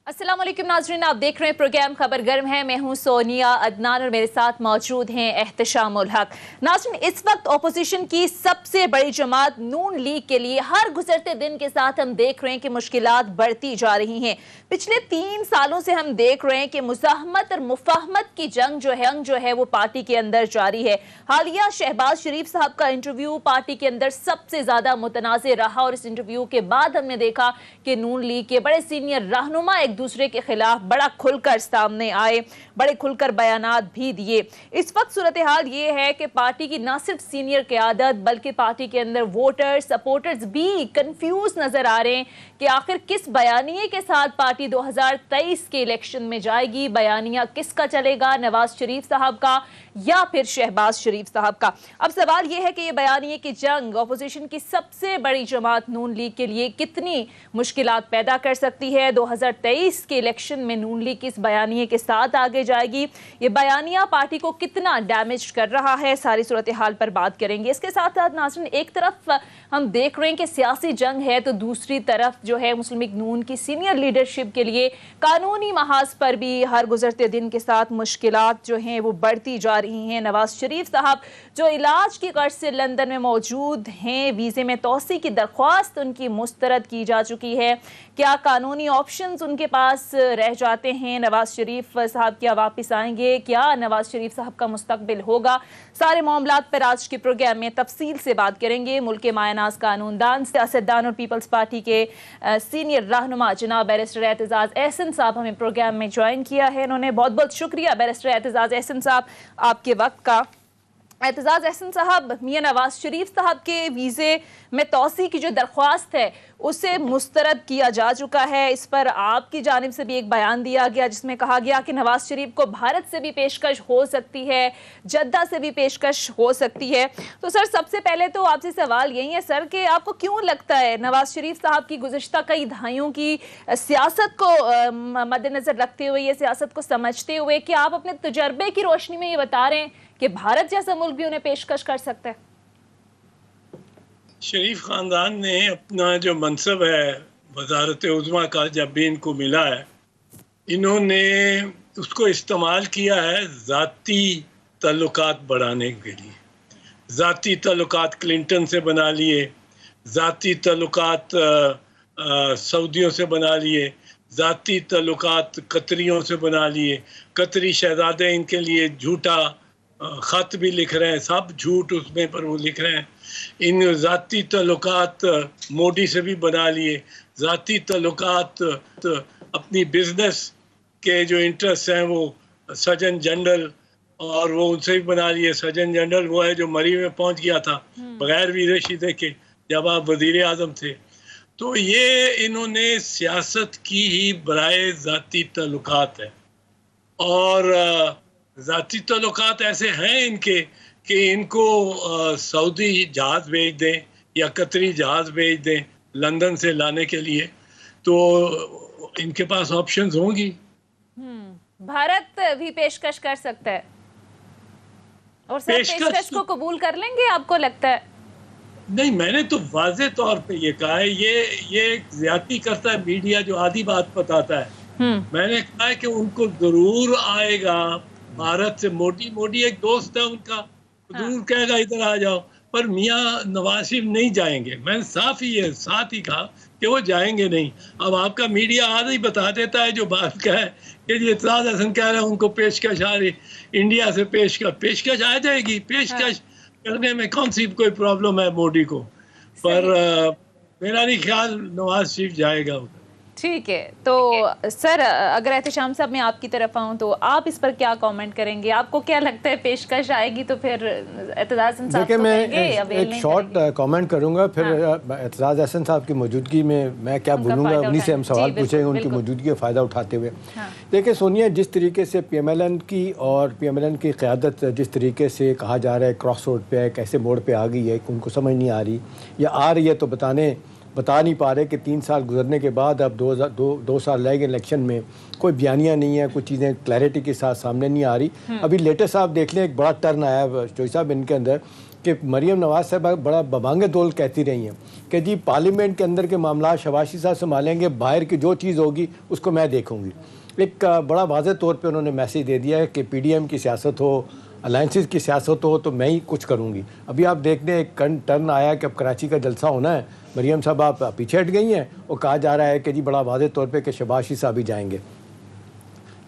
अस्सलाम वालेकुम नाज़रीन, आप देख रहे हैं प्रोग्राम खबर गर्म है। मैं हूं सोनिया अदनान और मेरे साथ मौजूद हैं एहतशाम उल हक। नाज़रीन, इस वक्त अपोजिशन की सबसे बड़ी जमात नून लीग के लिए हर गुजरते दिन के साथ हम देख रहे हैं कि मुश्किलात बढ़ती जा रही हैं। पिछले 3 सालों से हम देख रहे हैं कि मुज़ाहमत और मुफाहमत की जंग जो है वो पार्टी के अंदर जारी है। हालिया शहबाज शरीफ साहब का इंटरव्यू पार्टी के अंदर सबसे ज्यादा मुतनाज़ रहा और इस इंटरव्यू के बाद हमने देखा कि नून लीग के बड़े सीनियर रहनुमा एक दूसरे के खिलाफ बड़ा खुलकर सामने आए, बड़े खुलकर बयानात भी दिए। इस वक्त सूरत हाल ये है कि पार्टी की न सिर्फ सीनियर क़यादत बल्कि पार्टी के अंदर वोटर्स सपोर्टर्स भी कंफ्यूज नजर आ रहे हैं कि आखिर किस बयानिए के साथ पार्टी 2023 के इलेक्शन में जाएगी। बयानिया किसका चलेगा, नवाज शरीफ साहब का या फिर शहबाज शरीफ साहब का। अब सवाल यह है कि यह बयानिए की जंग अपोजिशन की सबसे बड़ी जमात नून लीग के लिए कितनी मुश्किलात पैदा कर सकती है। 2023 के इलेक्शन में नून लीग किस बयानिए के साथ आगे जाएगी, ये बयानिया पार्टी को कितना डैमेज कर रहा है, सारी सूरत हाल पर बात करेंगे। इसके साथ साथ नाज़रीन, एक तरफ हम देख रहे हैं कि सियासी जंग है तो दूसरी तरफ जो है मुस्लिम लीग नून की सीनियर लीडरशिप के लिए कानूनी महाज पर भी हर गुजरते दिन के साथ मुश्किलात जो हैं वो बढ़ती जा रही हैं। नवाज शरीफ साहब जो इलाज की गर्ज से लंदन में मौजूद हैं, वीज़े में तोसी की दरख्वास्त उनकी मुस्तरद की जा चुकी है। क्या कानूनी ऑप्शंस उनके पास रह जाते हैं? नवाज शरीफ साहब क्या वापस आएंगे? क्या नवाज शरीफ साहब का मुस्तकबिल होगा? सारे मामलात पर आज के प्रोग्राम में तफसील से बात करेंगे। मुल्क के मायनाज कानूनदान, सियासतदान और पीपल्स पार्टी के सीनियर रहनुमा जनाब बैरिस्टर एतजाज़ एहसन साहब हमें प्रोग्राम में ज्वाइन किया है। इन्होंने बहुत बहुत शुक्रिया बैरिस्टर एतजाज़ एहसन साहब आपके वक्त का। एतजाज़ एहसन साहब, मियां नवाज शरीफ साहब के वीज़े में तोसी की जो दरख्वास्त है उसे मुस्तरद किया जा चुका है। इस पर आपकी जानिब से भी एक बयान दिया गया जिसमें कहा गया कि नवाज शरीफ को भारत से भी पेशकश हो सकती है, जद्दा से भी पेशकश हो सकती है। तो सर, सबसे पहले तो आपसे सवाल यही है सर कि आपको क्यों लगता है नवाज शरीफ साहब की गुज़िश्ता कई दहाइयों की सियासत को मद्देनज़र रखते हुए, ये सियासत को समझते हुए, कि आप अपने तजर्बे की रोशनी में ये बता रहे हैं कि भारत जैसा मुल्क भी उन्हें पेशकश कर सकता है? शरीफ ख़ानदान ने अपना जो मनसब है वज़ारत उज़्मा का जब भी इनको मिला है, इन्होंने उसको इस्तेमाल किया है ज़ाती ताल्लुकात बढ़ाने के लिए। ज़ाती ताल्लुकात क्लिंटन से बना लिए, ज़ाती ताल्लुकात सऊदियों से बना लिए, ज़ाती ताल्लुकात कतरियों से बना लिए। कतरी शहज़ादे इनके लिए झूठा ख़त भी लिख रहे हैं, सब झूठ उसमें पर वो लिख रहे हैं। इन ज़ाती ताल्लुकात मोदी से भी बना लिए, ज़ाती ताल्लुकात अपनी बिजनेस के जो इंटरेस्ट हैं वो सर्जन जनरल और वो उनसे भी बना लिए। सर्जन जनरल वो है जो मरी में पहुंच गया था बगैर वीज़े शीज़े के जब आप वज़ीर आज़म थे। तो ये इन्होंने सियासत की ही बराए ज़ाती ताल्लुकात है। और ज़ाती ताल्लुकात ऐसे हैं इनके कि इनको सऊदी जहाज़ भेज दें या कतरी जहाज़ भेज दें लंदन से लाने के लिए, तो इनके पास ऑप्शंस होंगी। भारत भी पेशकश कर सकता है और सब पेशकश को कबूल कर लेंगे, आपको लगता है? नहीं, मैंने तो वाज़े तौर पे ये कहा है, ये ज्यादती करता है मीडिया जो आधी बात बताता है। मैंने कहा है कि उनको जरूर आएगा भारत से। मोदी एक दोस्त है उनका, जरूर कहेगा इधर आ जाओ, पर मियाँ नवाज शरीफ नहीं जाएंगे। मैंने साफ ही है साथ ही कहा कि वो जाएंगे नहीं। अब आपका मीडिया आधा ही बता देता है जो बात का है कि जी एतजाज़ एहसन कह रहे हैं उनको पेशकश आ रही, इंडिया से पेशकश आ जाएगी। पेशकश करने में कौन सी कोई प्रॉब्लम है मोदी को, पर मेरा नहीं ख्याल नवाज शरीफ जाएगा उधर। ठीक है, तो सर अगर एहतशाम साहब मैं आपकी तरफ आऊँ तो आप इस पर क्या कमेंट करेंगे? आपको क्या लगता है पेशकश आएगी तो फिर एतजाज़ एहसन साहब? देखिए, मैं एक शॉर्ट कमेंट करूँगा, फिर एतजाज़ एहसन साहब की मौजूदगी में मैं क्या बोलूँगा, उन्हीं से हम सवाल पूछेंगे उनकी मौजूदगी का फ़ायदा उठाते हुए। देखिए सोनिया, जिस तरीके से PMLN की और PMLN की क़यादत जिस तरीके से कहा जा रहा है क्रॉस रोड पे है, कैसे मोड़ पे आ गई है, उनको समझ नहीं आ रही या आ रही है तो बताने बता नहीं पा रहे कि 3 साल गुजरने के बाद अब 2 साल रह गए इलेक्शन में, कोई बयानियाँ नहीं है, कुछ चीज़ें क्लैरिटी के साथ सामने नहीं आ रही। अभी लेटेस्ट आप देख लें, एक बड़ा टर्न आया चौधरी साहब इनके अंदर कि मरियम नवाज साहब बड़ा बबांगे दौल कहती रही हैं कि जी पार्लियामेंट के अंदर के मामला शहबाज साहब संभालेंगे, बाहर की जो चीज़ होगी उसको मैं देखूँगी। एक बड़ा वाज़ेह तौर पे उन्होंने मैसेज दे दिया है कि पीडीएम की सियासत हो, अलायंसेस की सियासत हो, तो मैं ही कुछ करूँगी। अभी आप देख लें एक टर्न आया कि अब कराची का जलसा होना है, मरियम साहब आप पीछे हट गई हैं और कहा जा रहा है कि जी बड़ा वाज़ेह तौर पे कि शहबाज साहब ही जाएंगे।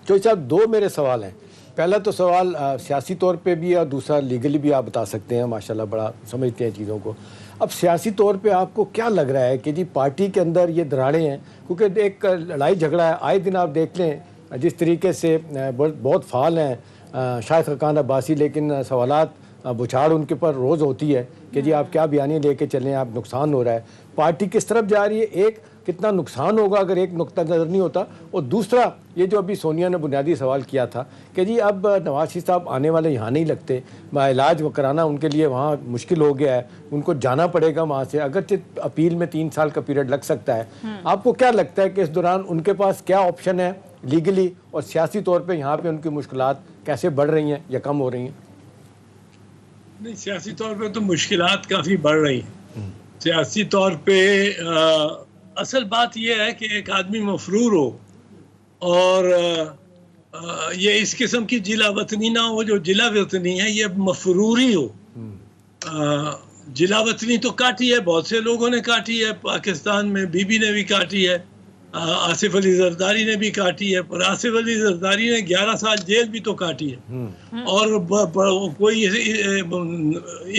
चौधरी साहब 2 मेरे सवाल हैं। पहला तो सवाल सियासी तौर पे भी और दूसरा लीगली भी आप बता सकते हैं, माशाल्लाह बड़ा समझते हैं चीज़ों को। अब सियासी तौर पे आपको क्या लग रहा है कि जी पार्टी के अंदर ये दरारें हैं, क्योंकि एक लड़ाई झगड़ा है आए दिन, आप देख लें जिस तरीके से बहुत फाल हैं शाहिद खाकान अब्बासी, लेकिन सवालात बुछाड़ उनके ऊपर रोज़ होती है कि जी आप क्या बयानी लेके चलें, आप नुकसान हो रहा है, पार्टी किस तरफ जा रही है, एक कितना नुकसान होगा अगर एक नुक्ता नज़र नहीं होता, और दूसरा ये जो अभी सोनिया ने बुनियादी सवाल किया था कि जी अब नवाज शरीफ साहब आने वाले यहाँ नहीं लगते, इलाज कराना उनके लिए वहाँ मुश्किल हो गया है, उनको जाना पड़ेगा वहाँ से, अगरचे अपील में 3 साल का पीरियड लग सकता है। आपको क्या लगता है कि इस दौरान उनके पास क्या ऑप्शन है लीगली और सियासी तौर पर यहाँ पर उनकी मुश्किलात कैसे बढ़ रही हैं या कम हो रही हैं? नहीं, सियासी तौर पे तो मुश्किलात काफ़ी बढ़ रही हैं। सियासी तौर पे असल बात यह है कि एक आदमी मफरूर हो और ये इस किस्म की जिला वतनी ना हो, जो जिला वतनी है ये मफरूरी हो। जिला वतनी तो काटी है, बहुत से लोगों ने काटी है, पाकिस्तान में बीबी ने भी काटी है, आसिफ अली जरदारी ने भी काटी है, पर आसिफ अली जरदारी ने 11 साल जेल भी तो काटी है। और कोई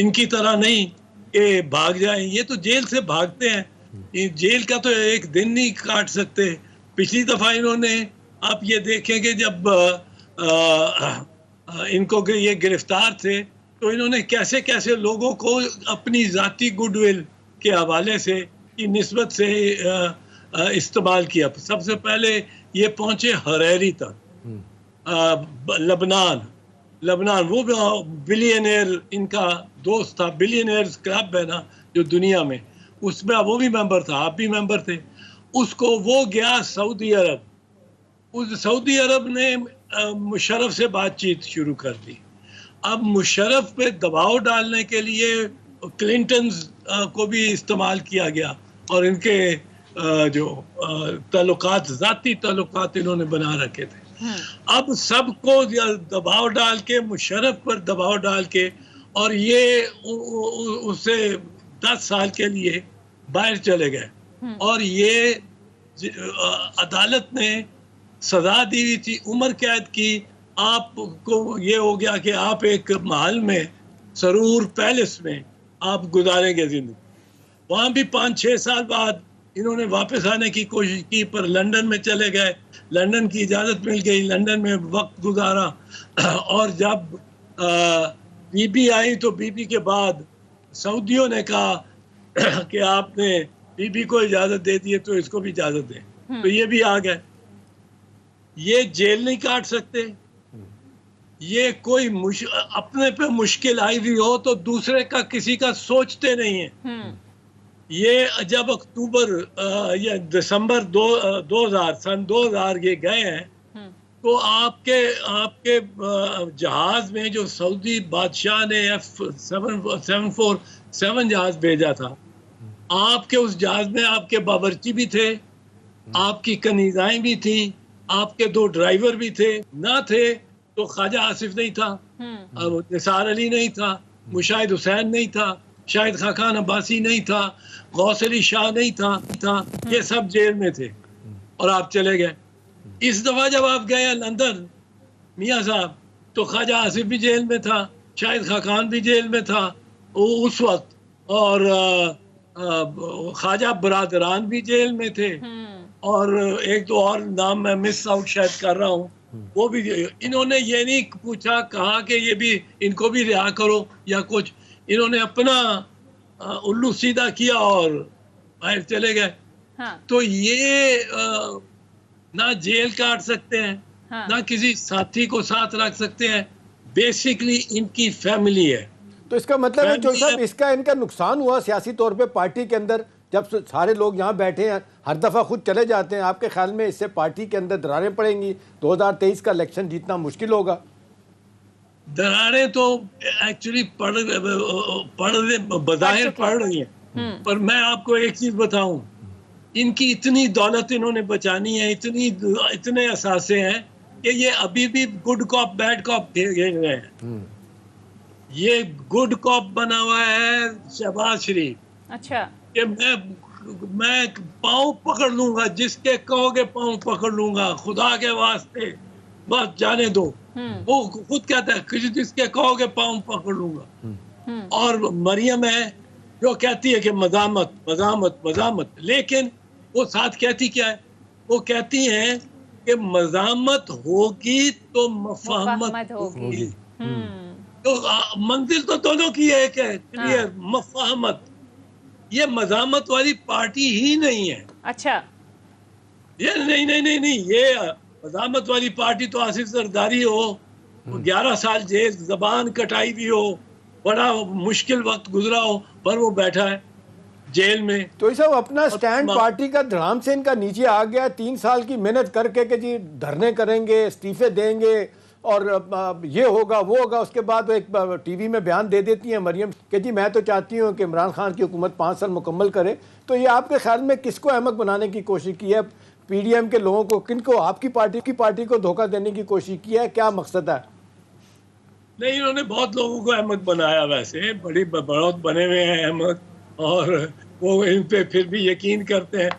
इनकी तरह नहीं कि भाग जाए, ये तो जेल से भागते हैं, जेल का तो एक दिन नहीं काट सकते। पिछली दफ़ा इन्होंने, आप ये देखें कि जब इनको ये गिरफ्तार थे तो इन्होंने कैसे कैसे लोगों को अपनी ज़ाती गुडविल के हवाले से की निस्बत से इस्तेमाल किया। सबसे पहले ये पहुंचे हरेरी तक, लबनान वो बिलियनर इनका दोस्त था, बिलियनर्स क्लब है ना जो दुनिया में, उसमें वो भी मेंबर था, आप भी मेंबर थे। उसको वो गया सऊदी अरब, उस सऊदी अरब ने मुशर्रफ से बातचीत शुरू कर दी। अब मुशर्रफ पे दबाव डालने के लिए क्लिंटन को भी इस्तेमाल किया गया और इनके जो ताल्लुकात, ज़ाती ताल्लुकात इन्होंने बना रखे थे। अब सबको दबाव डाल के, मुशर्रफ पर दबाव डाल के, और ये उसे 10 साल के लिए बाहर चले गए। और ये अदालत ने सजा दी हुई थी उम्र कैद की। आपको ये हो गया कि आप एक महल में, सरूर पैलेस में आप गुजारेंगे जिंदगी। वहाँ भी 5-6 साल बाद इन्होंने वापस आने की कोशिश की, पर लंदन में चले गए, लंदन की इजाज़त मिल गई, लंदन में वक्त गुजारा। और जब बीबी आई तो बीबी के बाद सऊदियों ने कहा कि आपने बीबी को इजाज़त दे दी है तो इसको भी इजाज़त दें, तो ये भी आ गए। ये जेल नहीं काट सकते, ये कोई अपने पे मुश्किल आई हुई हो तो दूसरे का, किसी का सोचते नहीं है। ये जब अक्टूबर या दिसंबर 2000 ये गए हैं तो आपके जहाज में जो सऊदी बादशाह ने F747 जहाज भेजा था, आपके उस जहाज में आपके बावर्ची भी थे, आपकी कनीज़ाएं भी थी, आपके 2 ड्राइवर भी थे। ना थे तो ख्वाजा आसिफ नहीं था, निसार अली नहीं था, मुशाहिद हुसैन नहीं था, शाहिद खाकान अब्बासी नहीं था, गौस अली शाह नहीं था, ये सब जेल में थे और आप चले गए। इस दफ़ा जब आप गए लंदन मियाँ साहब, तो ख्वाजा आसिफ भी जेल में था, शाहिद खाकान भी जेल में था उस वक्त, और ख्वाजा बरादरान भी जेल में थे, और एक दो और नाम मैं मिस आउट शायद कर रहा हूँ, वो भी। इन्होंने ये नहीं पूछा, कहा कि ये भी, इनको भी रिहा करो या कुछ, इन्होंने अपना उल्लू सीधा किया और बाहर चले गए। तो ये ना जेल काट सकते हैं, ना किसी साथी को साथ रख सकते हैं, बेसिकली इनकी फैमिली है। तो इसका मतलब है जो साहब, इसका इनका नुकसान हुआ सियासी तौर पे पार्टी के अंदर, जब सारे लोग यहाँ बैठे हैं, हर दफ़ा खुद चले जाते हैं, आपके ख्याल में इससे पार्टी के अंदर दरारें पड़ेंगी? 2023 का इलेक्शन जीतना मुश्किल होगा? दरारें तो एक्चुअली बज़ाहिर पड़ रही हैं, पर मैं आपको एक चीज बताऊं, इनकी इतनी दौलत इन्होंने बचानी है, इतने असासे हैं कि ये अभी भी गुड कॉप बैड कॉप खेल रहे हैं। ये गुड कॉप बना हुआ है शहबाज शरीफ। अच्छा। कि मैं पाँव पकड़ लूंगा, जिसके कहोगे पाँव पकड़ लूंगा, खुदा के वास्ते बस जाने दो। वो खुद कहता है कि जिसके कहोगे पाँव पकड़ लूंगा। और मरियम है जो कहती है कि मजामत मजामत मजामत, लेकिन वो साथ कहती क्या है? वो कहती हैं कि मजामत होगी तो मफाहमत होगी। तो मंजिल तो दोनों की एक है, क्लियर, मफाहमत। ये मजामत वाली पार्टी ही नहीं है। अच्छा। ये नहीं, ये मजामत वाली पार्टी तो आसिफ जरदारी हो, 11 साल जेल, जबान कटाई भी हो, बड़ा मुश्किल वक्त गुजरा हो, पर वो बैठा है जेल में। तो ये सब अपना स्टैंड पार्टी का धड़ाम से इनका नीचे आ गया। 3 साल की मेहनत करके कि जी धरने करेंगे, इस्तीफे देंगे और ये होगा वो होगा, उसके बाद वो एक टीवी में बयान दे देती हैं मरियम कि जी मैं तो चाहती हूँ कि इमरान खान की हुकूमत 5 साल मुकम्मल करे। तो ये आपके ख्याल में किसको अहमक बनाने की कोशिश की है? पीडीएम के लोगों को, किनको? आपकी पार्टी को धोखा देने की कोशिश की है? क्या मकसद है? नहीं, इन्होंने बहुत लोगों को अहमक बनाया, वैसे बड़ी बढ़त बने हुए हैं अहमक, और वो इन पे फिर भी यकीन करते हैं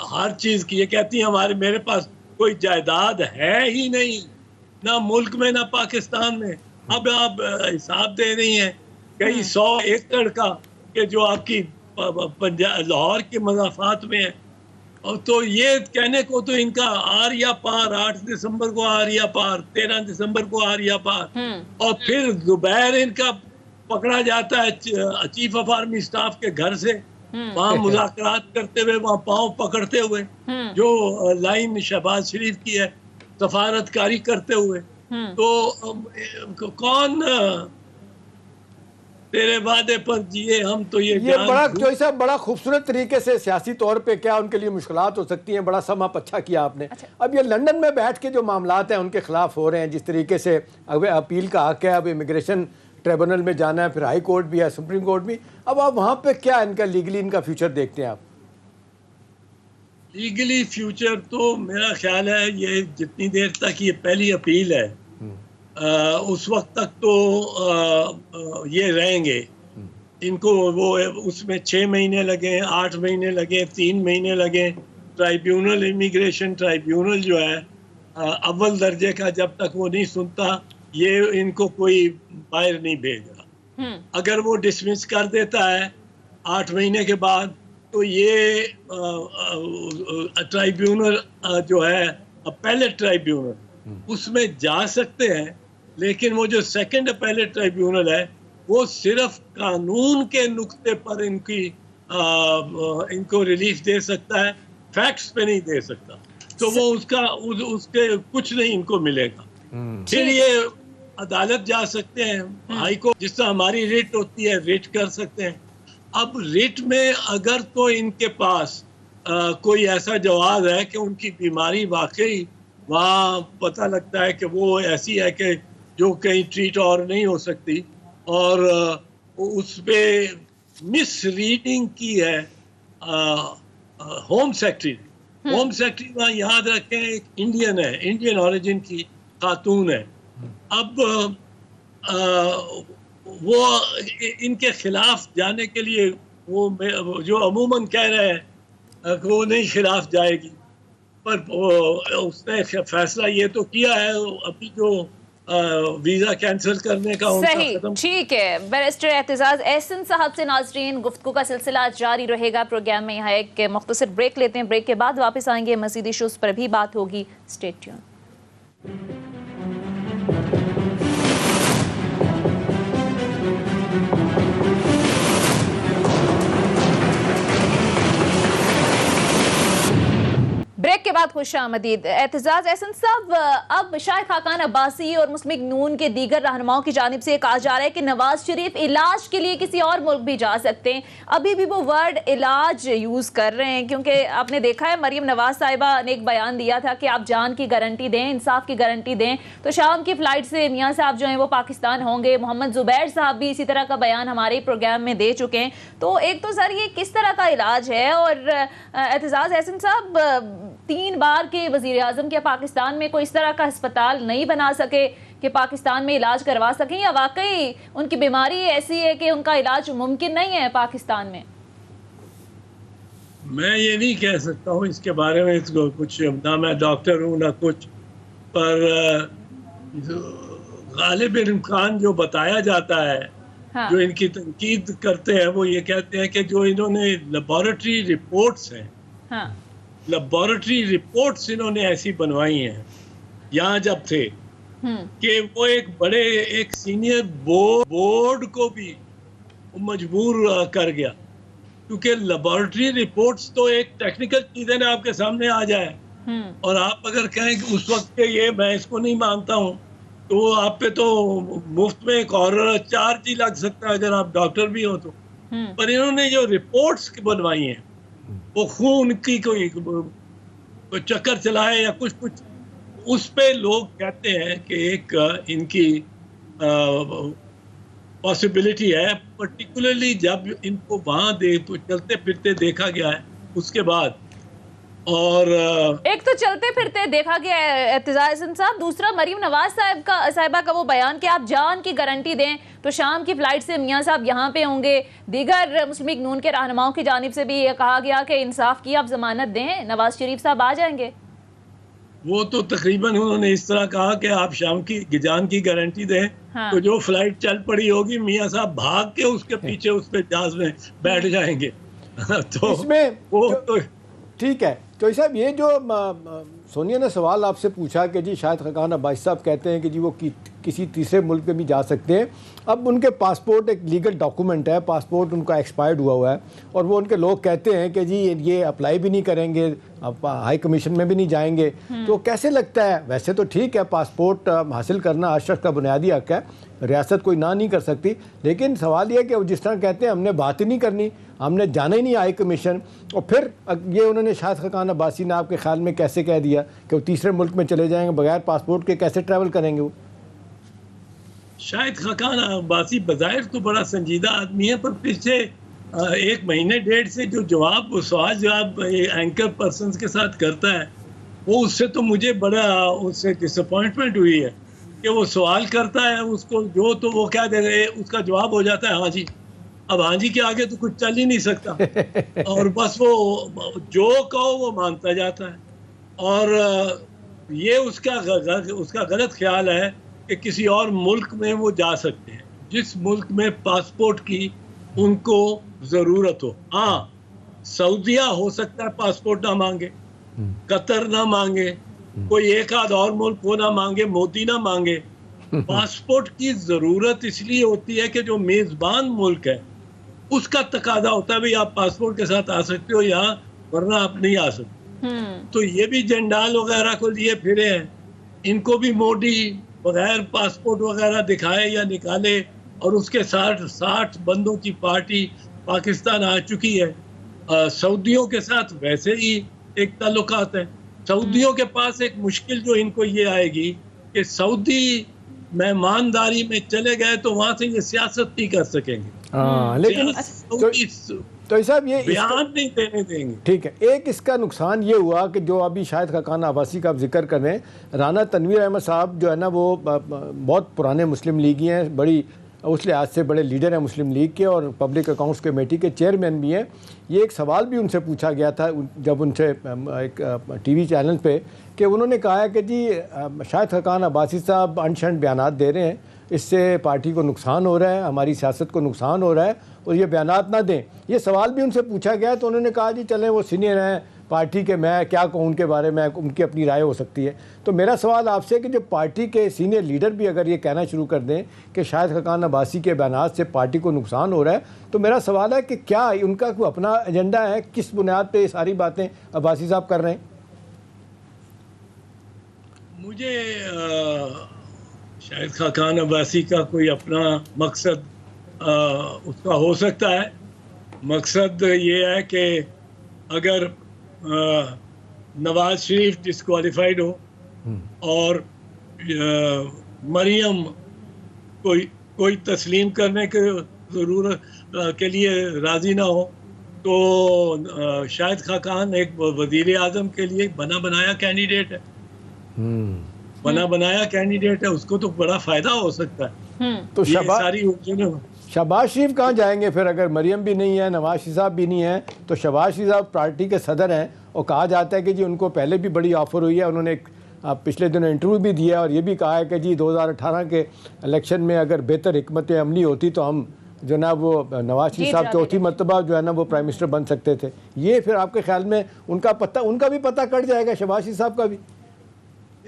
हर चीज की। ये कहती है मेरे पास कोई जायदाद है ही नहीं, ना मुल्क में ना पाकिस्तान में। अब आप हिसाब दे रही हैं कई 100 एकड़ का कि जो आपकी पंजाब लाहौर के मज़ाफ़ात में है। और तो ये कहने को तो इनका आर या पार, 8 दिसंबर को आर या पार, 13 दिसंबर को आर या पार, और फिर जुबैर इनका पकड़ा जाता है चीफ ऑफ आर्मी स्टाफ के घर से, वहाँ मुज़ाकरात करते हुए, वहाँ पाँव पकड़ते हुए, जो लाइन शहबाज शरीफ की है, सफारतकारी करते हुए। तो कौन तेरे वादे पर जिए हम, तो ये बड़ा जो साहब बड़ा खूबसूरत तरीके से सियासी तौर पे क्या उनके लिए मुश्किलात हो सकती हैं, बड़ा सम आप अच्छा किया आपने। अच्छा। अब ये लंदन में बैठ के जो मामलात हैं उनके खिलाफ हो रहे हैं, जिस तरीके से अब अपील का हक है, अब इमिग्रेशन ट्रिब्यूनल में जाना है, फिर हाई कोर्ट भी है, सुप्रीम कोर्ट भी, अब आप वहाँ पे क्या इनका लीगली इनका फ्यूचर देखते हैं आप? लीगली फ्यूचर तो मेरा ख्याल है ये जितनी देर तक ये पहली अपील है उस वक्त तक तो ये रहेंगे। इनको वो उसमें 6 महीने लगे, 8 महीने लगे, 3 महीने लगे। ट्राइब्यूनल, इमिग्रेशन ट्राइब्यूनल जो है अव्वल दर्जे का, जब तक वो नहीं सुनता ये इनको कोई बाहर नहीं भेज रहा। अगर वो डिसमिस कर देता है 8 महीने के बाद, तो ये ट्राइब्यूनल जो है अपीलेट ट्राइब्यूनल, उसमें जा सकते हैं। लेकिन वो जो सेकंड अपीलेट ट्राइब्यूनल है वो सिर्फ कानून के नुक्ते पर इनको रिलीफ दे सकता है, फैक्ट्स पे नहीं दे सकता। तो वो उसके कुछ नहीं इनको मिलेगा। फिर ये अदालत जा सकते हैं, हाई कोर्ट, जिस तरह हमारी रिट होती है, रिट कर सकते हैं। अब रिट में अगर तो इनके पास कोई ऐसा जवाब है कि उनकी बीमारी वाकई वहाँ पता लगता है कि वो ऐसी है कि जो कहीं ट्रीट और नहीं हो सकती, और उस पे मिस रीडिंग की है होम सेक्रेटरी। होम सेक्रेटरी वहाँ याद रखें एक इंडियन है, इंडियन ओरिजिन की खातून है। अब वो इनके खिलाफ जाने के लिए वो जो अमूमन कह रहे हैं कि वो नहीं खिलाफ जाएगी, पर उसने फैसला ये तो किया है अभी जो वीजा कैंसिल करने का। सही, ठीक है। बैरिस्टर एतजाज एहसन साहब से नाजरीन गुफ्तगू का सिलसिला जारी रहेगा प्रोग्राम में। यहाँ एक मुख्तसर ब्रेक लेते हैं, ब्रेक के बाद वापस आएंगे, मज़ीद इश्यूज पर भी बात होगी। Stay tune. ब्रेक के बाद खुशामदीद। एतजाज एहसन साहब, अब शाहिद खाकान अब्बासी और मुस्लिम लीग नून के दीगर रहनुमाओं की जानिब से कहा जा रहा है कि नवाज शरीफ इलाज के लिए किसी और मुल्क भी जा सकते हैं। अभी भी वो वर्ड इलाज यूज़ कर रहे हैं, क्योंकि आपने देखा है मरीम नवाज साहिबा ने एक बयान दिया था कि आप जान की गारंटी दें, इंसाफ की गारंटी दें, तो शाम की फ़्लाइट से मियाँ साहब जो हैं वो पाकिस्तान होंगे। मोहम्मद जुबैर साहब भी इसी तरह का बयान हमारे प्रोग्राम में दे चुके हैं। तो एक तो सर ये किस तरह का इलाज है, और एतजाज एहसन साहब 3 बार के वज़ीर आज़म के पाकिस्तान में कोई इस तरह का अस्पताल नहीं बना सके कि पाकिस्तान में इलाज करवा सकें, या वाकई उनकी बीमारी ऐसी है कि उनका इलाज मुमकिन नहीं है पाकिस्तान में? मैं ये नहीं कह सकता हूँ इसके बारे में कुछ, ना मैं डॉक्टर हूँ ना कुछ, पर गालिब इम्कान जो बताया जाता है, हाँ। जो इनकी तनकीद करते हैं, वो ये कहते हैं कि जो इन्होंने लेबॉरेटरी रिपोर्ट्स हैं, हाँ। लेबॉरेटरी रिपोर्ट्स इन्होंने ऐसी बनवाई हैं यहाँ जब थे कि वो एक सीनियर बोर्ड को भी मजबूर कर गया, क्योंकि लेबॉरेटरी रिपोर्ट्स तो एक टेक्निकल चीज़ है ना, आपके सामने आ जाए और आप अगर कहें कि उस वक्त के ये मैं इसको नहीं मानता हूँ, तो आप पे तो मुफ्त में एक और चार्ज ही लग सकता है अगर आप डॉक्टर भी हो तो। पर इन्होंने जो रिपोर्ट्स बनवाई हैं वो खून की कोई चक्कर चलाए या कुछ, उस पे लोग कहते हैं कि एक इनकी पॉसिबिलिटी है, पर्टिकुलरली जब इनको वहाँ चलते फिरते देखा गया है उसके बाद। और एक तो चलते फिरते देखा गया है एतजाज एहसन साहब, दूसरा मरीम नवाज साहिबा का वो बयान कि आप जान की गारंटी दें, तो शाम की फ्लाइट से मियाँ साहब यहाँ पे होंगे। दीगर मुस्लिम लीग नून के रहनुमाओं की जानिब से भी ये कहा गया कि इंसाफ की आप जमानत दें, नवाज शरीफ साहब आ जाएंगे। वो तो तकरीबन उन्होंने इस तरह कहा कि आप शाम की जान की गारंटी दें, हाँ। तो जो फ्लाइट चल पड़ी होगी मियाँ साहब भाग के उसके पीछे उस पे जहाज में बैठ जाएंगे। तो इसमें वो तो ठीक है। तो साहब ये जो सोनिया ने सवाल आपसे पूछा कि जी शाहिद खाकान अब्बासी साहब कहते हैं कि जी वो किसी तीसरे मुल्क में भी जा सकते हैं। अब उनके पासपोर्ट एक लीगल डॉक्यूमेंट है, पासपोर्ट उनका एक्सपायर्ड हुआ है, और वो उनके लोग कहते हैं कि जी ये अप्लाई भी नहीं करेंगे, अब हाई कमीशन में भी नहीं जाएंगे। तो कैसे लगता है? वैसे तो ठीक है, पासपोर्ट हासिल करना हर शख्स का बुनियादी हक है, रियासत कोई ना नहीं कर सकती, लेकिन सवाल ये कि वो जिस तरह कहते हैं हमने बात ही नहीं करनी, हमने जाना ही नहीं हाई कमीशन, और फिर ये उन्होंने शाहिद खाकान अब्बासी ने आपके ख्याल में कैसे कह दिया कि वो तीसरे मुल्क में चले जाएंगे बगैर पासपोर्ट के? कैसे ट्रैवल करेंगे वो? शाहिद खाकान अब्बासी बज़ाहिर तो बड़ा संजीदा आदमी है, पर पिछले 1 महीने डेढ़ से जो सवाल जवाब एंकर पर्सन के साथ करता है, वो उससे तो मुझे बड़ा उससे डिसअपॉइंटमेंट हुई है कि वो सवाल करता है, उसको जो तो वो क्या दे रहे, उसका जवाब हो जाता है हाँ जी। अब हाँ जी के आगे तो कुछ चल ही नहीं सकता, और बस वो जो कहो वो मानता जाता है। और ये उसका गलत ख्याल है कि किसी और मुल्क में वो जा सकते हैं जिस मुल्क में पासपोर्ट की उनको ज़रूरत हो। हाँ, सऊदीया हो सकता है पासपोर्ट ना मांगे, कतर ना मांगे, कोई एक आध और मुल्क वो ना मांगे, मोदी ना मांगे। पासपोर्ट की ज़रूरत इसलिए होती है कि जो मेज़बान मुल्क है उसका तकादा होता है भाई आप पासपोर्ट के साथ आ सकते हो यहाँ, वरना आप नहीं आ सकते। तो ये भी जंडाल वगैरह को लिए फिरे हैं, इनको भी मोदी बगैर पासपोर्ट वगैरह दिखाए या निकाले, और उसके 60 बंदों की पार्टी पाकिस्तान आ चुकी है। सऊदियों के साथ वैसे ही एक ताल्लुकात है। सऊदियों के पास एक मुश्किल जो इनको ये आएगी कि सऊदी मेहमानदारी में चले गए तो वहाँ से ये सियासत नहीं कर सकेंगे। लेकिन तो साहब ये बयान नहीं देने देंगे। ठीक है, एक इसका नुकसान ये हुआ कि जो अभी शाहिद खाकान अब्बासी का आप जिक्र कर रहे हैं, राना तनवीर अहमद साहब जो है ना वो बहुत पुराने मुस्लिम लीगी हैं, बड़ी उस लिहाज से बड़े लीडर हैं मुस्लिम लीग के, और पब्लिक अकाउंट्स कमेटी के चेयरमैन भी हैं। ये एक सवाल भी उनसे पूछा गया था जब उनसे एक टीवी चैनल पे, कि उन्होंने कहा है कि जी शाहिद खाकान अब्बासी साहब अनशंट बयानात दे रहे हैं, इससे पार्टी को नुकसान हो रहा है, हमारी सियासत को नुकसान हो रहा है, और ये बयानात ना दें। ये सवाल भी उनसे पूछा गया, तो उन्होंने कहा जी चलें वो सीनियर हैं पार्टी के, मैं क्या कहूँ उनके बारे में, उनकी अपनी राय हो सकती है। तो मेरा सवाल आपसे कि जो पार्टी के सीनियर लीडर भी अगर ये कहना शुरू कर दें कि शाहिद खाकान अब्बासी के बयानात से पार्टी को नुकसान हो रहा है, तो मेरा सवाल है कि क्या उनका कोई अपना एजेंडा है? किस बुनियाद पर ये सारी बातें अब्बासी साहब कर रहे हैं? मुझे शाहिद खाकान अब्बासी का कोई अपना मकसद उसका हो सकता है। मकसद ये है कि अगर नवाज शरीफ डिस्क्वालिफाइड हो और मरियम कोई तस्लीम करने के ज़रूरत के लिए राज़ी ना हो, तो शाहिद खाकान एक वज़ीर आज़म के लिए बना बनाया कैंडिडेट है। बना बनाया कैंडिडेट है, उसको तो बड़ा फ़ायदा हो सकता है। तो शहबाज शरीफ कहाँ जाएंगे फिर? अगर मरियम भी नहीं है, नवाज शरीफ साहब भी नहीं है, तो शहबाज शरीफ साहब पार्टी के सदर हैं और कहा जाता है कि जी उनको पहले भी बड़ी ऑफर हुई है। उन्होंने पिछले दिनों इंटरव्यू भी दिया और ये भी कहा है कि जी 2018 के इलेक्शन में अगर बेहतर हिकमत अमली होती तो हम जो ना वो नवाज शरीफ साहब चौथी मरतबा जो है ना वो प्राइम मिनिस्टर बन सकते थे। ये फिर आपके ख्याल में उनका भी पता कट जाएगा, शहबाज शरीफ साहब का भी?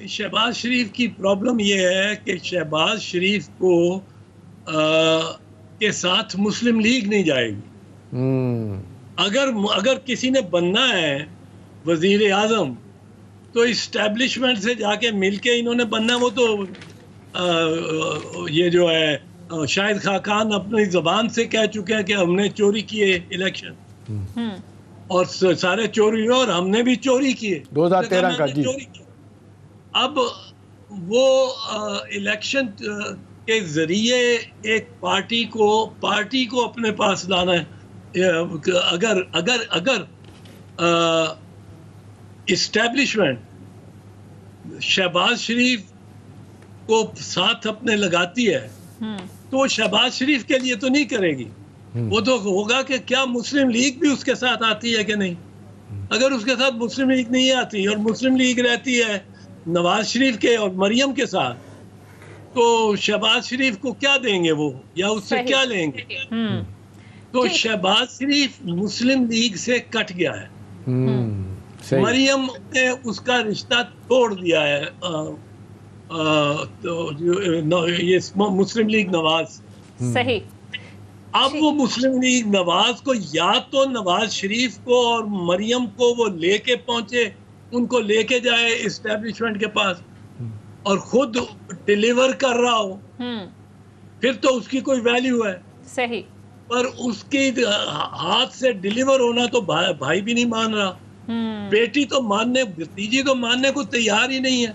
शहबाज शरीफ की प्रॉब्लम ये है कि शहबाज शरीफ को के साथ मुस्लिम लीग नहीं जाएगी। अगर किसी ने बनना है वजीर आजम तो इस्टेब्लिशमेंट से जाके मिलके इन्होंने बनना। वो तो ये जो है शाहिद खाकान अपनी ज़बान से कह चुके हैं कि हमने चोरी किए इलेक्शन और सारे चोरी हुए और हमने भी चोरी किए 2013 का जी। अब वो इलेक्शन के जरिए एक पार्टी को अपने पास लाना है। अगर इस्टेब्लिशमेंट शहबाज शरीफ को साथ अपने लगाती है तो शहबाज शरीफ के लिए तो नहीं करेगी। वो तो होगा कि क्या मुस्लिम लीग भी उसके साथ आती है कि नहीं। अगर उसके साथ मुस्लिम लीग नहीं आती और मुस्लिम लीग रहती है नवाज शरीफ के और मरियम के साथ, तो शहबाज शरीफ को क्या देंगे वो, या उससे क्या लेंगे? तो शहबाज शरीफ मुस्लिम लीग से कट गया है। मरियम ने उसका रिश्ता तोड़ दिया है। तो ये मुस्लिम लीग नवाज सही। अब वो मुस्लिम लीग नवाज को या तो नवाज शरीफ को और मरियम को वो लेके पहुंचे, उनको लेके जाए इस्टेब्लिशमेंट के पास और खुद डिलीवर कर रहा हो, फिर तो उसकी कोई वैल्यू है। सही। पर उसकी हाथ से डिलीवर होना तो भाई भी नहीं मान रहा, बेटी तो मानने, भतीजी तो मानने को तैयार ही नहीं है।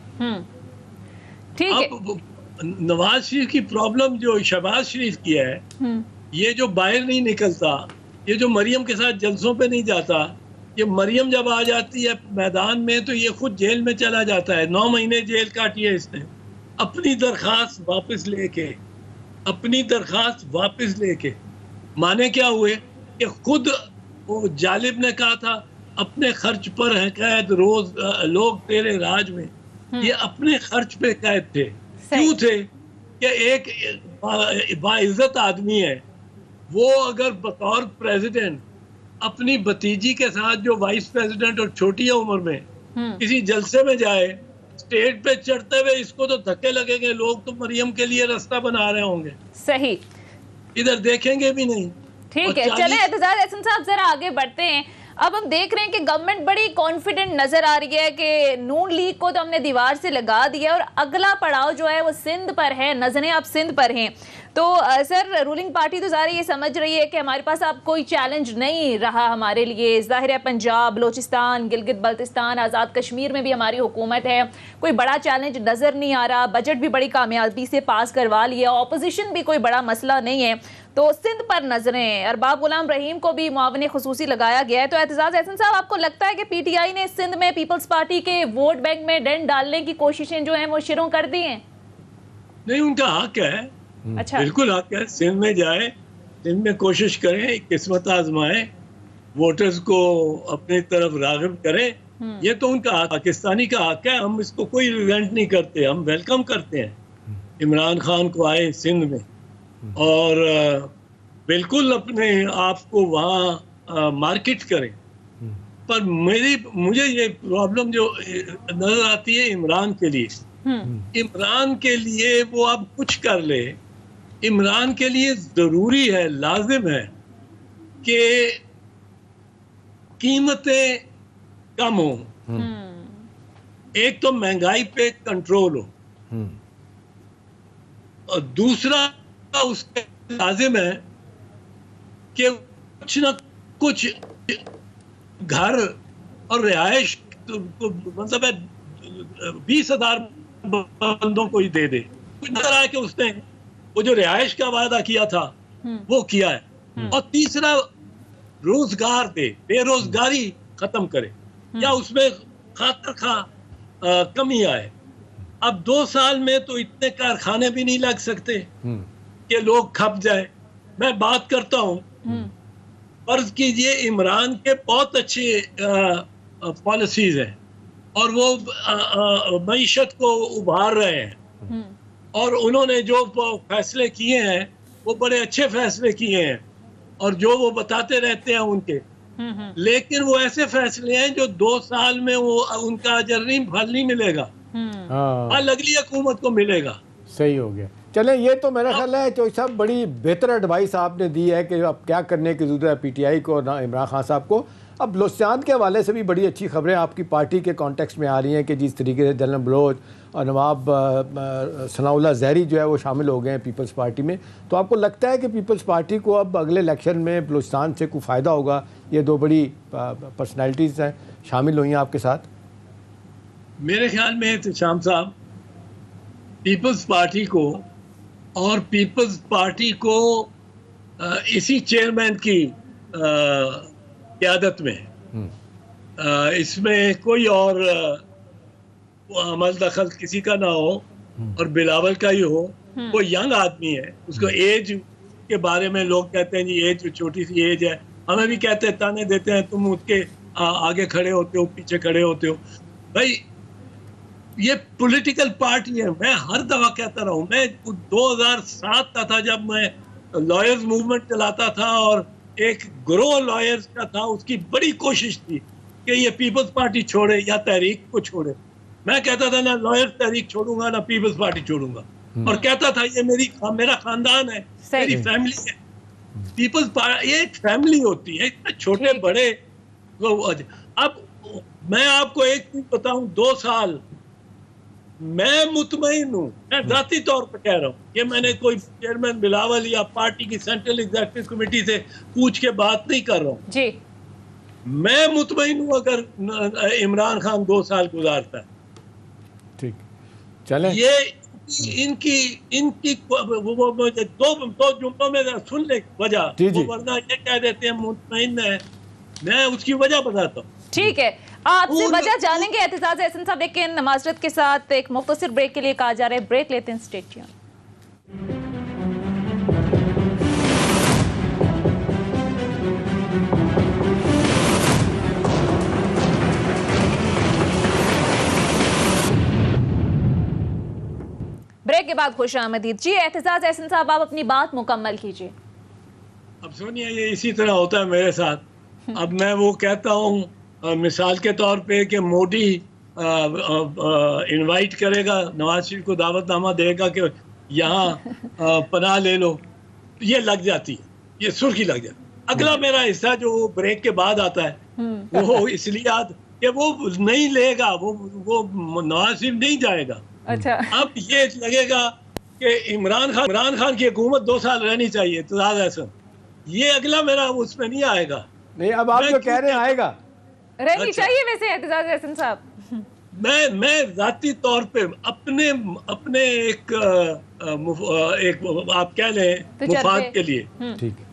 ठीक है। अब नवाज शरीफ की प्रॉब्लम जो शहबाज शरीफ की है, ये जो बाहर नहीं निकलता, ये जो मरियम के साथ जलसों पे नहीं जाता, ये मरियम जब आ जाती है मैदान में तो ये खुद जेल में चला जाता है। 9 महीने जेल काटी है इसने अपनी दरखास्त वापस लेके। माने क्या हुए कि खुद वो जालिब ने कहा था अपने खर्च पर है कैद, रोज लोग तेरे राज में। ये अपने खर्च पे कैद थे। क्यों थे? कि एक बाइज्जत आदमी है, वो अगर बतौर प्रेसिडेंट अपनी भतीजी के साथ जो वाइस प्रेसिडेंट और छोटी उम्र में किसी जलसे में जाए, स्टेज पे चढ़ते हुए, इसको तो धक्के लगेंगे, लोग तो मरियम के लिए रास्ता बना रहे होंगे। सही। इधर देखेंगे भी नहीं। ठीक है, चले एतजाज एहसन साहब जरा आगे बढ़ते हैं। अब हम देख रहे हैं कि गवर्नमेंट बड़ी कॉन्फिडेंट नजर आ रही है कि नून लीग को तो हमने दीवार से लगा दिया और अगला पड़ाव जो है वो सिंध पर है, नजरें अब सिंध पर हैं। तो सर, रूलिंग पार्टी तो ज़ाहिर ये समझ रही है कि हमारे पास अब कोई चैलेंज नहीं रहा हमारे लिए। ज़ाहिर है पंजाब, बलोचिस्तान, गिलगित बल्तिस्तान, आज़ाद कश्मीर में भी हमारी हुकूमत है, कोई बड़ा चैलेंज नज़र नहीं आ रहा। बजट भी बड़ी कामयाबी से पास करवा लिया, ऑपोजिशन भी कोई बड़ा मसला नहीं है। तो सिंध पर नजरें, अरबाब गुलाम रहीम को भी मुआविन खुसूसी लगाया गया है। तो एतजाज एहसन साहब, आपको लगता है कि पीटीआई ने सिंध में पीपल्स पार्टी के वोट बैंक में डेंट डालने की कोशिशें जो हैं वो शुरू कर दी हैं? नहीं, उनका हक है। अच्छा, बिल्कुल हक है। सिंध में जाए, सिंध में कोशिश करें, किस्मत आजमाएं, वोटर्स को अपनी तरफ राग़िब करें। ये तो उनका पाकिस्तानी का हक है। हम इसको कोई रिवेंट नहीं करते, हम वेलकम करते हैं इमरान खान को आए सिंध में और बिल्कुल अपने आप को वहाँ मार्केट करें। पर मुझे ये प्रॉब्लम जो नजर आती है इमरान के लिए, वो अब कुछ कर ले। इमरान के लिए जरूरी है, लाजिम है कि कीमतें कम हो। एक तो महंगाई पे कंट्रोल हो, और दूसरा उसके लाजिम है कि कुछ न कुछ घर और रिहाइश मतलब है 20,000 बंदों को ही दे दे। कुछ नजर आया कि उसने वो जो रिहाइश का वादा किया था वो किया है। और तीसरा रोजगार दे, बेरोजगारी खत्म करे या उसमें खातर खा कमी आए। अब 2 साल में तो इतने कारखाने भी नहीं लग सकते कि लोग खप जाए। मैं बात करता हूँ, फर्ज कीजिए इमरान के बहुत अच्छे पॉलिसीज हैं और वो मईशत को उभार रहे हैं और उन्होंने जो फैसले किए हैं वो बड़े अच्छे फैसले किए हैं और जो वो बताते रहते हैं उनके, लेकिन वो ऐसे फैसले हैं जो 2 साल में वो उनका अजर नहीं फल नहीं मिलेगा, फल अगली हुकूमत को मिलेगा। सही हो गया। चलें, ये तो मेरा ख्याल है चौधरी साहब बड़ी बेहतर एडवाइस आपने दी है कि अब क्या करने की ज़रूरत है पीटीआई को और इमरान खान साहब को। अब बलोचिस्तान के हवाले से भी बड़ी अच्छी खबरें आपकी पार्टी के कॉन्टेक्स्ट में आ रही हैं कि जिस तरीके से जनरल बलोच और नवाब सनाउल्लाह ज़हरी जो है वो शामिल हो गए हैं पीपल्स पार्टी में। तो आपको लगता है कि पीपल्स पार्टी को अब अगले इलेक्शन में बलोचिस्तान से कोई फ़ायदा होगा? ये 2 बड़ी पर्सनैलिटीज़ हैं शामिल हुई हैं आपके साथ। मेरे ख्याल में तो शाम साहब पीपल्स पार्टी को और पीपल्स पार्टी को इसी चेयरमैन की क़यादत में, इसमें कोई और अमल दखल किसी का ना हो और बिलावल का ही हो। वो यंग आदमी है, उसको एज के बारे में लोग कहते हैं जी एज छोटी सी एज है, हमें भी कहते हैं, ताने देते हैं तुम उसके आगे खड़े होते हो, पीछे खड़े होते हो। भाई ये पॉलिटिकल पार्टी है। मैं हर दफा कहता रहा हूँ, मैं 2007 का था जब मैं लॉयर्स मूवमेंट चलाता था और एक ग्रोह लॉयर्स का था, उसकी बड़ी कोशिश थी कि ये पीपल्स पार्टी छोड़े या तहरीक को छोड़े। मैं कहता था ना लॉयर्स तहरीक छोड़ूंगा ना पीपल्स पार्टी छोड़ूंगा, और कहता था ये मेरा खानदान है, मेरी फैमिली है। पीपल्स पार्टी ये एक फैमिली होती है, छोटे बड़े। अब मैं आपको एक चीज बताऊं, 2 साल मैं मुतमईन हूँ, मैं जाती तौर पर कह रहा हूँ, ये मैंने कोई चेयरमैन बिलावल या पार्टी की सेंट्रल एग्जीक्यूटिव कमेटी से पूछ के बात नहीं कर रहा हूँ जी। मैं मुतमईन हूँ अगर इमरान खान 2 साल गुजारता है। ठीक, चलें। ये इनकी वो 2 जुमलों में सुन ले वजह, वरना ये कह देते हैं मुतमईन है। मैं उसकी वजह बताता हूँ। ठीक है, आपसे वजह जानेंगे एतजाज एहसन साहब, लेकिन माजरत के साथ एक मुख्तसर ब्रेक के लिए कहा जा रहा है। ब्रेक लेते हैं, स्टे ट्यून्ड। ब्रेक के बाद खुश आमदीद जी। एतजाज एहसन साहब, आप अपनी बात मुकम्मल कीजिए। अब सुनिए, ये इसी तरह होता है मेरे साथ। अब मैं वो कहता हूँ मिसाल के तौर पे कि मोदी इनवाइट करेगा, नवाज शरीफ को दावतनामा देगा कि यहाँ पनाह ले लो, ये लग जाती है, ये सुर्खी लग जाती है। अगला मेरा हिस्सा जो ब्रेक के बाद आता है वो इसलिए कि वो नहीं लेगा, वो नवाज शरीफ नहीं जाएगा। अच्छा, अब ये लगेगा कि इमरान खान की हुकूमत 2 साल रहनी चाहिए, तो ऐसा ये अगला मेरा उसमें नहीं आएगा। नहीं, अब आप जो कह रहे हैं आएगा, रहनी चाहिए वैसे एतजाज एहसन साहब। मैं जाती तौर पे अपने एक आप कह लें मुफाद के लिए, ठीक है,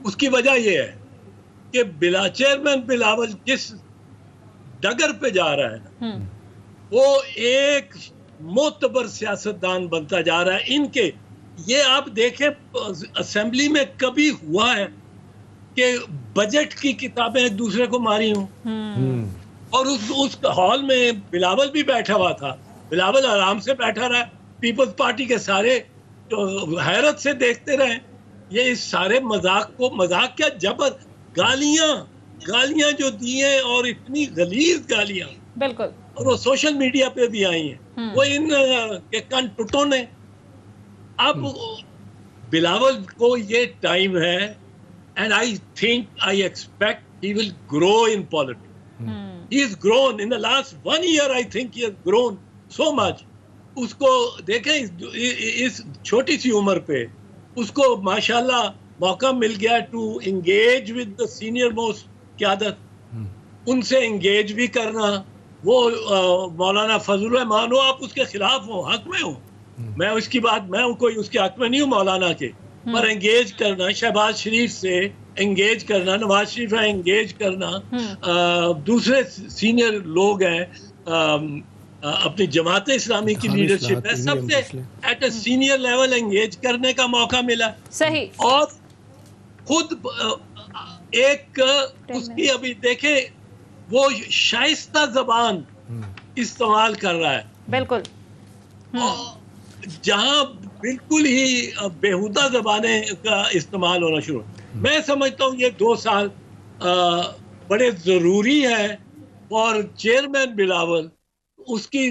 उसकी वजह ये है कि चेयरमैन बिलावल जिस डगर पे जा रहा है ना, वो एक मोतबर सियासतदान बनता जा रहा है। इनके ये आप देखें, असेंबली में कभी हुआ है कि बजट की किताबें एक दूसरे को मारी हों? और उस हॉल में बिलावल भी बैठा हुआ था, बिलावल आराम से बैठा रहा, पीपल्स पार्टी के सारे तो हैरत से देखते रहे। ये इस सारे मजाक को, मजाक क्या, जबर गालियां जो दी हैं, और इतनी गलीज गालियां, बिल्कुल, और वो सोशल मीडिया पे भी आई हैं, वो इन के कान टुटो ने। अब बिलावल को ये टाइम है, and I think, I expect he will grow in politics. He has grown in the last 1 year. I think he has grown so much. उसको देखें इस छोटी सी उम्र पे उसको माशाल्लाह मौका मिल गया to engage with the senior most क़यादत, उनसे एंगेज भी करना। वो मौलाना फजल रहमान हो, आप उसके खिलाफ हो, हक में हो, मैं उसकी बात, मैं कोई उसके हक में नहीं हूँ मौलाना के, पर एंगेज करना, शहबाज शरीफ से एंगेज करना, नवाज शरीफ है एंगेज करना, दूसरे सीनियर लोग हैं, अपनी जमात इस्लामी की लीडरशिप है, सबसे at a senior level engage करने का मौका मिला। सही। और खुद एक उसकी अभी देखे वो शाइस्ता जबान इस्तेमाल कर रहा है, बिल्कुल, जहां बिल्कुल ही बेहुदा जबाने का इस्तेमाल होना शुरू। मैं समझता हूँ ये 2 साल बड़े जरूरी है और चेयरमैन बिलावल उसके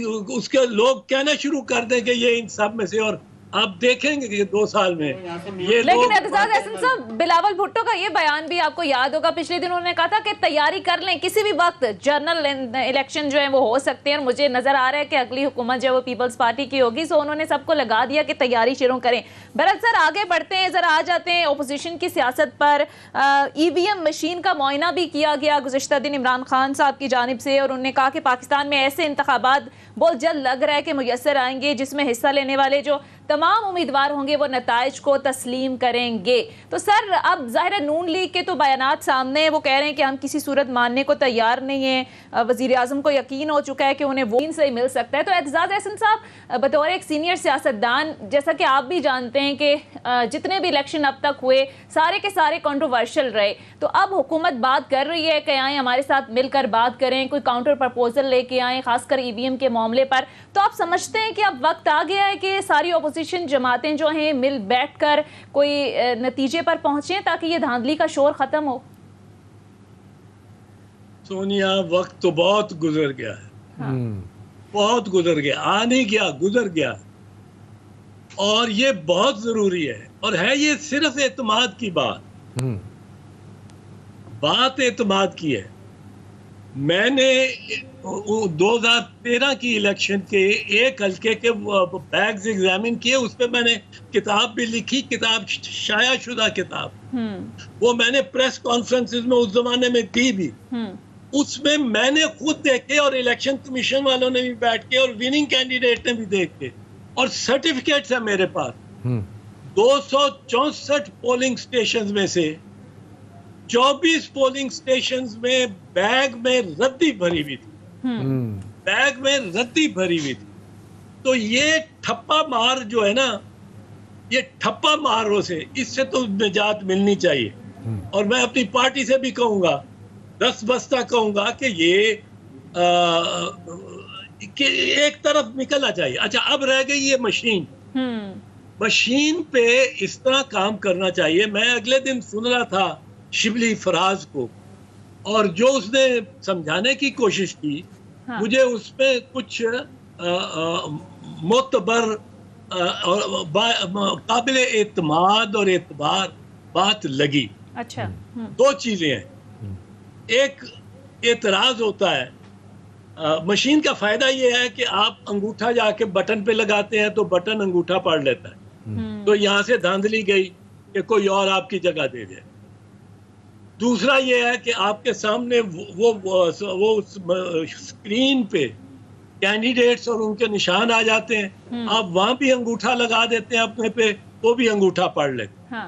लोग कहना शुरू कर दें कि ये इन सब में से, और आप देखेंगे कि 2 साल में ये लेकिन एतजाज अहसन साहब, बिलावल भुट्टो का ये बयान भी आपको याद होगा, पिछले दिन उन्होंने कहा था कि तैयारी कर लें, किसी भी वक्त जनरल इलेक्शन जो है वो हो सकते हैं, और मुझे नजर आ रहा है कि अगली हुकूमत जो है वो पीपल्स पार्टी की होगी, सो उन्होंने सबको लगा दिया कि तैयारी शुरू करें। बहरहाल सर आगे बढ़ते हैं, जरा आ जाते हैं ओपोजिशन की सियासत पर। EVM मशीन का मुआयना भी किया गया गुज़िश्ता दिन इमरान खान साहब की जानिब से, और उन्होंने कहा कि पाकिस्तान में ऐसे इंतखाबात बहुत जल्द लग रहा है कि मुयस्सर आएंगे जिसमें हिस्सा लेने वाले जो तमाम उम्मीदवार होंगे वो नताइज को तस्लीम करेंगे। तो सर अब ज़ाहिर है नून लीग के तो बयानात सामने, वो कह रहे हैं कि हम किसी सूरत मानने को तैयार नहीं हैं, वज़ीर आज़म को यकीन हो चुका है कि उन्हें वोट से ही मिल सकता है। तो एतजाज अहसन साहब, बतौर एक सीनियर सियासतदान, जैसा कि आप भी जानते हैं कि जितने भी इलेक्शन अब तक हुए सारे के सारे कंट्रोवर्शियल रहे, तो अब हुकूमत बात कर रही है कि आएँ हमारे साथ मिलकर बात करें, कोई काउंटर प्रपोजल लेके आएँ, खासकर EVM के मामले पर। तो आप समझते हैं कि अब वक्त आ गया है कि सारी अपोजिशन जमातें जो हैं मिल बैठकर कोई नतीजे पर पहुंचे ताकि ये धांधली का शोर खत्म हो? सोनिया, वक्त तो बहुत गुजर गया है, बहुत गुजर गया, आ नहीं गया, गुजर गया, और ये बहुत जरूरी है। और है ये सिर्फ एतमाद की बात एतमाद की है। मैंने 2013 की इलेक्शन के एक हल्के के बैग्स एग्जामिन किए, उस पर मैंने किताब भी लिखी, किताब शाया शुदा किताब, वो मैंने प्रेस कॉन्फ्रेंसेस में उस जमाने में दी भी। उसमें मैंने खुद देखे और इलेक्शन कमीशन वालों ने भी बैठ के और विनिंग कैंडिडेट ने भी देख के, और सर्टिफिकेट्स है मेरे पास। 264 पोलिंग स्टेशन में से 24 पोलिंग स्टेशंस में बैग में रद्दी भरी हुई थी, बैग में रद्दी भरी हुई थी। तो ये ठप्पा मार जो है ना, ये ठप्पा मारों से, इससे तो निजात मिलनी चाहिए। और मैं अपनी पार्टी से भी कहूंगा, 10 बस्ता कहूंगा कि ये कि एक तरफ निकलना चाहिए। अच्छा, अब रह गई ये मशीन पे इस तरह काम करना चाहिए। मैं अगले दिन सुन रहा था शिबली फराज को, और जो उसने समझाने की कोशिश की, मुझे उसमें कुछ मोतबर और काबिल एतमाद और एतबार बात लगी। अच्छा, 2 चीजें हैं। एक एतराज होता है, मशीन का फायदा ये है कि आप अंगूठा जाके बटन पे लगाते हैं तो बटन अंगूठा पढ़ लेता है, तो यहां से धांधली गई कि कोई और आपकी जगह दे दे। दूसरा ये है कि आपके सामने वो स्क्रीन पे कैंडिडेट्स और उनके निशान आ जाते हैं, आप वहां भी अंगूठा लगा देते हैं अपने पे, तो भी अंगूठा पढ़ लेते हैं।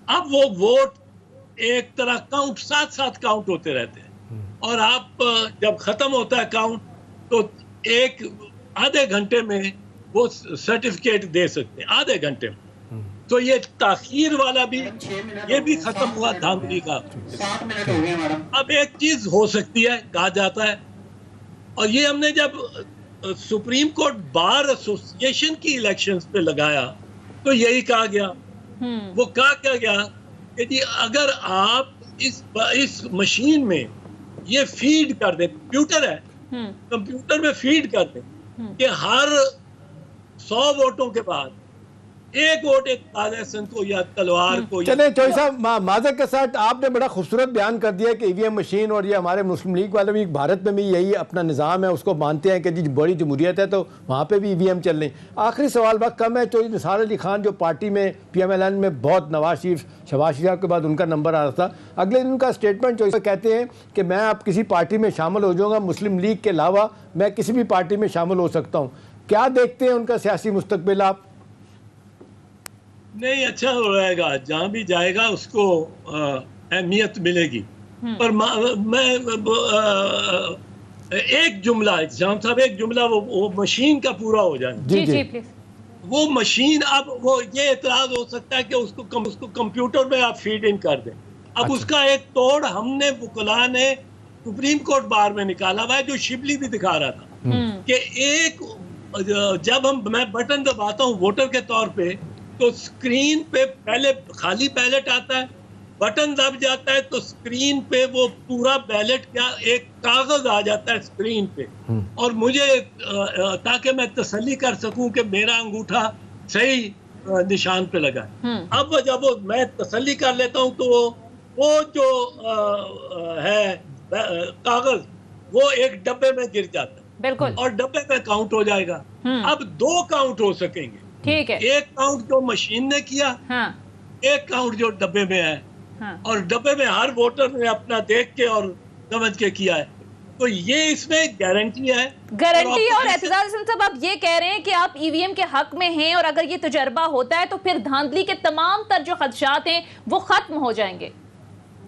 अब वो वोट एक तरह काउंट साथ काउंट होते रहते हैं, और आप जब खत्म होता है काउंट तो एक आधे घंटे में वो सर्टिफिकेट दे सकते हैं, आधे घंटे में। तो ये ताखीर वाला भी, ये भी खत्म हुआ धांधली का। अब एक चीज हो सकती है, कहा जाता है, और ये हमने जब सुप्रीम कोर्ट बार एसोसिएशन की इलेक्शंस पे लगाया तो यही कहा गया। वो कहा क्या गया कि जी अगर आप इस मशीन में ये फीड कर दें, कंप्यूटर है, कंप्यूटर में फीड कर दें कि हर 100 वोटों के बाद एक वोट एक काजल को या तलवार को। चले चौधरी साहब, माजर के साथ आपने बड़ा खूबसूरत बयान कर दिया कि ईवीएम मशीन, और ये हमारे मुस्लिम लीग वाले भी भारत में भी यही अपना निज़ाम है, उसको मानते हैं कि जी बड़ी जमहूरियत है तो वहाँ पे भी ईवीएम चल रही। आखिरी सवाल, वक्त कम है, चौधरी निसार अली खान जो पार्टी में PMLN में बहुत नवाज शरीफ शहबाज शरीफ के बाद उनका नंबर आ रहा था, अगले दिन उनका स्टेटमेंट चौधरी साहब कहते हैं कि मैं अब किसी पार्टी में शामिल हो जाऊँगा, मुस्लिम लीग के अलावा मैं किसी भी पार्टी में शामिल हो सकता हूँ। क्या देखते हैं उनका सियासी मुस्तकबिल आप? नहीं, अच्छा हो रहेगा, जहाँ भी जाएगा उसको अहमियत मिलेगी। पर मैं एक जुमला, जाम साहब एक जुमला, वो मशीन का पूरा हो जाए। जी जी प्लीज। वो मशीन, अब वो ये एतराज हो सकता है कि उसको कंप्यूटर में आप फीड इन कर दें। अब अच्छा। उसका एक तोड़ हमने वकला ने सुप्रीम कोर्ट बार में निकाला हुआ है, जो शिबली भी दिखा रहा था कि एक जब मैं बटन दबाता हूँ वोटर के तौर पे, तो स्क्रीन पे पहले खाली बैलेट आता है, बटन दब जाता है तो स्क्रीन पे वो पूरा बैलेट का एक कागज आ जाता है स्क्रीन पे, और मुझे ताकि मैं तसल्ली कर सकूं कि मेरा अंगूठा सही निशान पे लगा है। अब जब मैं तसल्ली कर लेता हूं तो वो जो है कागज वो एक डब्बे में गिर जाता है, बिल्कुल, और डब्बे में काउंट हो जाएगा। अब 2 काउंट हो सकेंगे, ठीक है। एक काउंट जो मशीन ने किया, हाँ। एक काउंट जो डब्बे में है। हाँ। और डब्बे में हर वोटर ने अपना देख के और समझ के किया है, तो ये इसमें गारंटी है। गारंटी। और एतजाज हसन साहब, आप ये कह रहे हैं कि आप ईवीएम के हक में हैं, और अगर ये तजर्बा होता है तो फिर धांधली के तमाम तर जो खदशात हैं वो खत्म हो जाएंगे।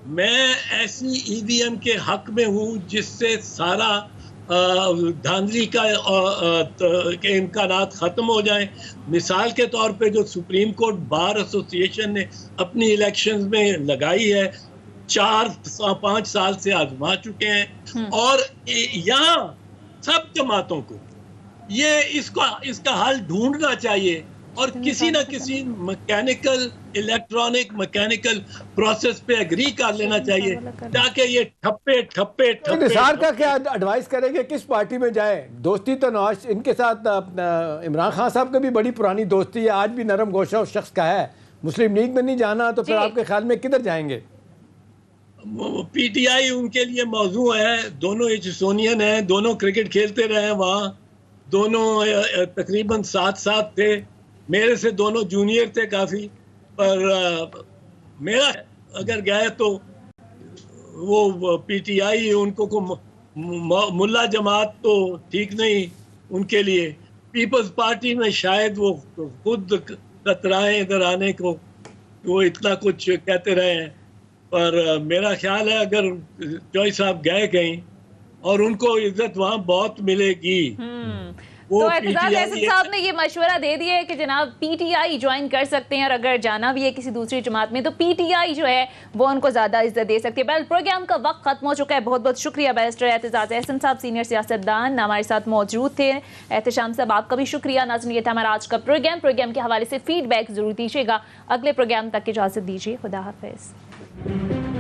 मैं ऐसी ईवीएम के हक में हूँ जिससे सारा धांधली के इम्कानात ख़त्म हो जाएं। मिसाल के तौर पे जो सुप्रीम कोर्ट बार एसोसिएशन ने अपनी इलेक्शंस में लगाई है, 4-5 साल से आजमा चुके हैं, और यहाँ सब जमातों को ये इसका हल ढूंढना चाहिए, और किसी न किसी मैकेनिकल प्रोसेस पे एग्री कर लेना चाहिए, ताकि ये ठप्पे निसार का क्या एडवाइस करेंगे, किस पार्टी में जाए? दोस्ती तो नवाज इनके साथ इमरान खान साहब की भी बड़ी पुरानी दोस्ती है, आज भी नरम गोशा शख्स का है। मुस्लिम लीग में नहीं जाना तो फिर आपके ख्याल में किधर जाएंगे? PTI उनके लिए मौजू है, दोनों एजिसोनियन हैं, दोनों क्रिकेट खेलते रहे हैं वहाँ, दोनों तकरीबन साथ थे, मेरे से दोनों जूनियर थे काफ़ी, पर मेरा अगर गए तो वो PTI उनको को मुल्ला जमात तो ठीक नहीं उनके लिए। पीपल्स पार्टी में शायद वो खुद कतराएं इधर आने को, वो इतना कुछ कहते रहे हैं, पर मेरा ख्याल है अगर चौधरी साहब गए कहीं और उनको इज्जत वहाँ बहुत मिलेगी। तो एतजाज हसन साहब ने ये मशवरा दे दिया है कि जनाब PTI ज्वाइन कर सकते हैं, और अगर जाना भी है किसी दूसरी जमात में तो PTI जो है वो उनको ज़्यादा इज्जत दे सकती है। बैल प्रोग्राम का वक्त खत्म हो चुका है। बहुत बहुत शुक्रिया बैरिस्टर एतजाज हसन साहब, सीनियर सियासतदान हमारे साथ मौजूद थे। एहतशाम साहब आपका भी शुक्रिया। नाज़रीन, ये था हमारा आज का प्रोग्राम के हवाले से फीडबैक जरूर दीजिएगा। अगले प्रोग्राम तक इजाज़त दीजिए। खुदा हाफिज़।